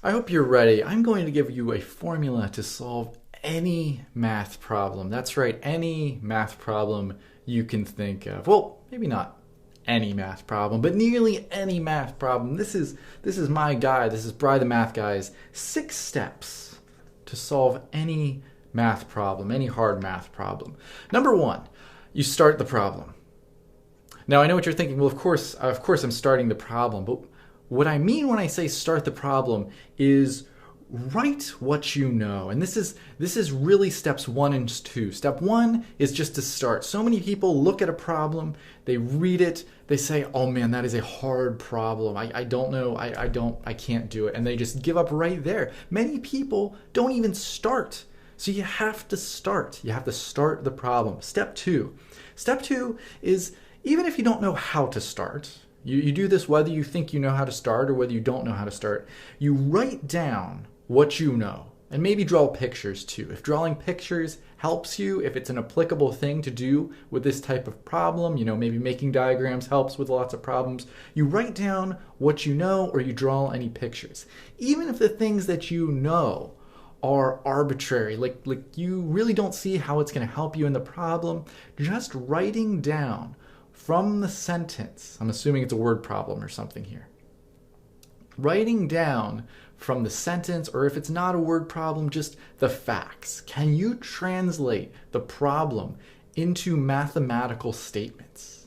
I hope you're ready. I'm going to give you a formula to solve any math problem. That's right, any math problem you can think of. Well, maybe not any math problem, but nearly any math problem. This is my guide. This is Bry the Math Guy's 6 steps to solve any math problem, any hard math problem. Number 1, you start the problem. Now, I know what you're thinking. Well, of course I'm starting the problem, but what I mean when I say start the problem is write what you know. And this is really steps 1 and 2. Step 1 is just to start. So many people look at a problem, they read it, they say, oh man, that is a hard problem. I don't know, I can't do it. And they just give up right there. Many people don't even start. So you have to start. You have to start the problem. Step 2. Step 2 is, even if you don't know how to start, you do this whether you think you know how to start or whether you don't know how to start. You write down what you know, and maybe draw pictures too. If drawing pictures helps you, if it's an applicable thing to do with this type of problem, maybe making diagrams helps with lots of problems, you write down what you know or you draw any pictures. Even if the things that you know are arbitrary, like you really don't see how it's going to help you in the problem, just writing down from the sentence, I'm assuming it's a word problem or something here, writing down from the sentence, or if it's not a word problem, just the facts. Can you translate the problem into mathematical statements?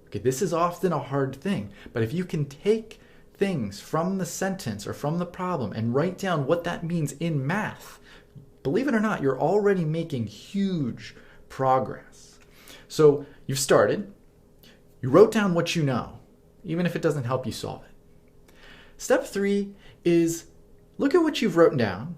Okay, this is often a hard thing, but if you can take things from the sentence or from the problem and write down what that means in math, believe it or not, you're already making huge progress. So you've started. You wrote down what you know, even if it doesn't help you solve it. Step 3 is look at what you've written down.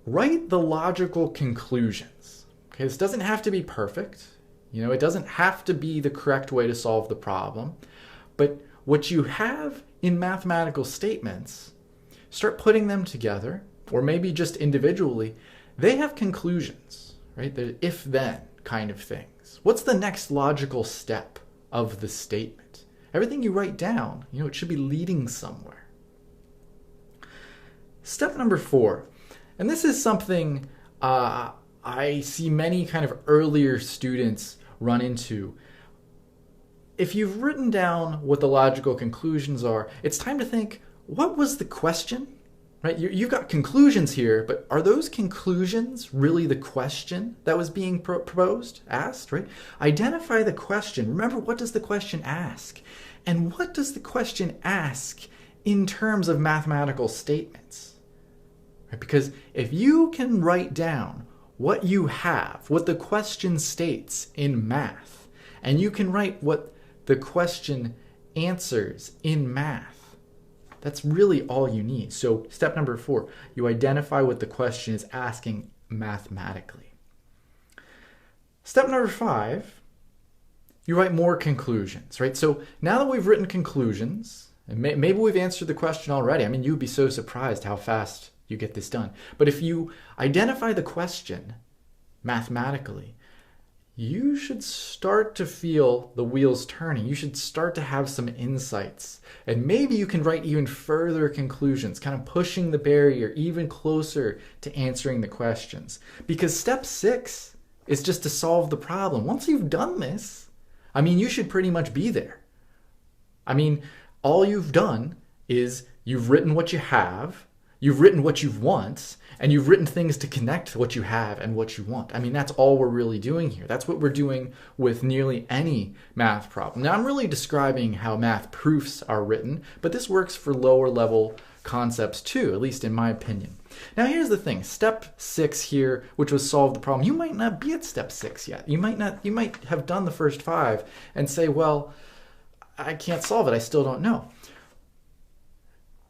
Write the logical conclusions. Okay, this doesn't have to be perfect. It doesn't have to be the correct way to solve the problem. But what you have in mathematical statements, start putting them together, or maybe just individually. They have conclusions, right? They're if-then kind of things. What's the next logical step of the statement? Everything you write down, it should be leading somewhere. Step number 4, and this is something I see many kind of earlier students run into. If you've written down what the logical conclusions are, it's time to think, what was the question? Right? You've got conclusions here, but are those conclusions really the question that was being asked, right? Identify the question. Remember, what does the question ask? And what does the question ask in terms of mathematical statements? Right? Because if you can write down what you have, what the question states in math, and you can write what the question answers in math, that's really all you need. So step number 4, you identify what the question is asking mathematically. Step number 5, you write more conclusions, right? So now that we've written conclusions, and maybe we've answered the question already. I mean, you'd be so surprised how fast you get this done. But if you identify the question mathematically, you should start to feel the wheels turning. You should start to have some insights. And maybe you can write even further conclusions, kind of pushing the barrier even closer to answering the questions. Because step 6 is just to solve the problem. Once you've done this, you should pretty much be there. All you've done is you've written what you have, you've written what you want, and you've written things to connect what you have and what you want. That's all we're really doing here. That's what we're doing with nearly any math problem. Now, I'm really describing how math proofs are written, but this works for lower level concepts too, at least in my opinion. Now, here's the thing. Step 6 here, which was solve the problem. You might not be at step 6 yet. You might have done the first 5 and say, well, I can't solve it. I still don't know.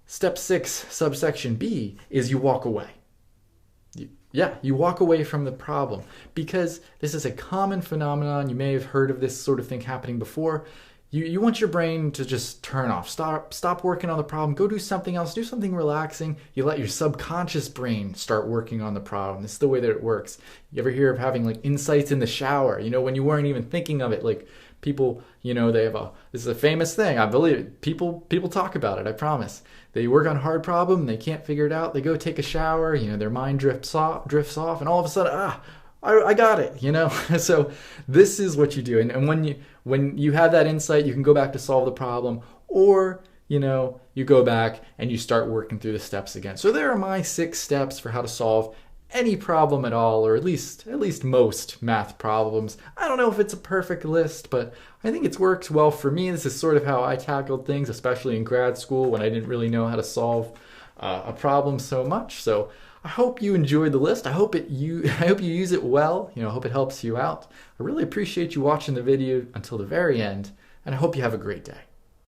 Step 6, subsection B, is you walk away. You walk away from the problem, because this is a common phenomenon. You may have heard of this sort of thing happening before. You want your brain to just turn off, stop working on the problem, go do something else, do something relaxing. You let your subconscious brain start working on the problem. This is the way that it works. You ever hear of having insights in the shower, when you weren't even thinking of it, People, they have this is a famous thing. I believe it. People talk about it. I promise. They work on a hard problem, they can't figure it out. They go take a shower, their mind drifts off, and all of a sudden, I got it, So this is what you do. And when you have that insight, you can go back to solve the problem, or you go back and you start working through the steps again. So there are my 6 steps for how to solve any problem at all, or at least most math problems. I don't know if it's a perfect list, but I think it's worked well for me. This is sort of how I tackled things, especially in grad school when I didn't really know how to solve a problem so much. So I hope you enjoyed the list. I hope you use it well. I hope it helps you out. I really appreciate you watching the video until the very end, and I hope you have a great day.